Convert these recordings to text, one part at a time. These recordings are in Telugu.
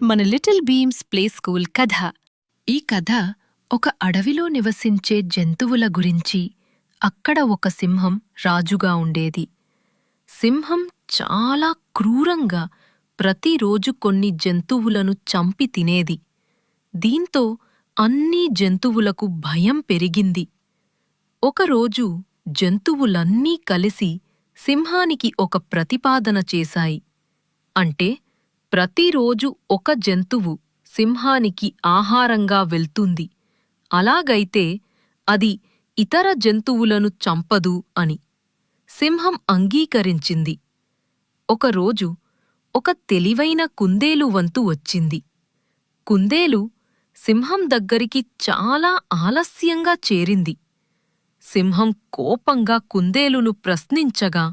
మన లిటిల్ బీమ్స్ ప్లే స్కూల్ కథ. ఈ కథ ఒక అడవిలో నివసించే జంతువుల గురించి. అక్కడ ఒక సింహం రాజుగా ఉండేది. సింహం చాలా క్రూరంగా ప్రతిరోజు కొన్ని జంతువులను చంపి తినేది. దీంతో అన్ని జంతువులకు భయం పెరిగింది. ఒకరోజు జంతువులన్నీ కలిసి సింహానికి ఒక ప్రతిపాదన చేశాయి. అంటే ప్రతిరోజు ఒక జంతువు సింహానికి ఆహారంగా వెళ్తుంది, అలాగైతే అది ఇతర జంతువులను చంపదు అని. సింహం అంగీకరించింది. ఒకరోజు ఒక తెలివైన కుందేలు వంతు వచ్చింది. కుందేలు సింహం దగ్గరికి చాలా ఆలస్యంగా చేరింది. సింహం కోపంగా కుందేలును ప్రశ్నించగా,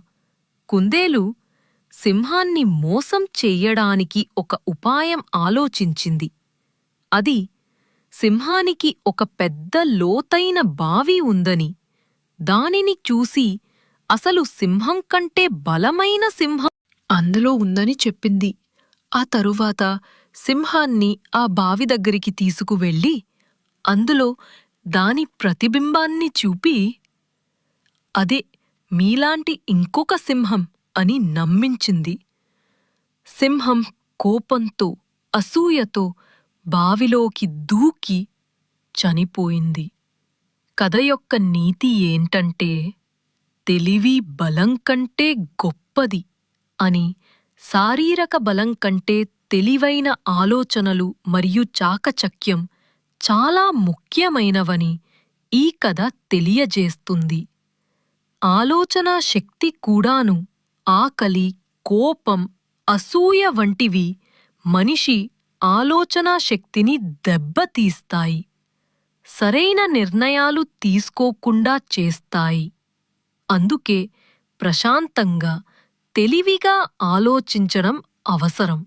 కుందేలు సింహాన్ని మోసం చెయ్యడానికి ఒక ఉపాయం ఆలోచించింది. అది సింహానికి ఒక పెద్ద లోతైన బావి ఉందని, దానిని చూసి అసలు సింహం కంటే బలమైన సింహం అందులో ఉందని చెప్పింది. ఆ తరువాత సింహాన్ని ఆ బావి దగ్గరికి తీసుకువెళ్ళి అందులో దాని ప్రతిబింబాన్ని చూపి, అదే మీలాంటి ఇంకొక సింహం అని నమ్మించింది. సింహం కోపంతో, అసూయతో బావిలోకి దూకి చనిపోయింది. కథ యొక్క నీతి ఏంటంటే, తెలివి బలం కంటే గొప్పది అని, శారీరక బలం కంటే తెలివైన ఆలోచనలు మరియు చాకచక్యం చాలా ముఖ్యమైనవని ఈ కథ తెలియజేస్తుంది. ఆలోచనా శక్తి కూడాను, ఆకలి, కోపం, అసూయ వంటివి మనిషి ఆలోచనా శక్తిని దెబ్బతీస్తాయి, సరైన నిర్ణయాలు తీసుకోకుండా చేస్తాయి. అందుకే ప్రశాంతంగా, తెలివిగా ఆలోచించడం అవసరం.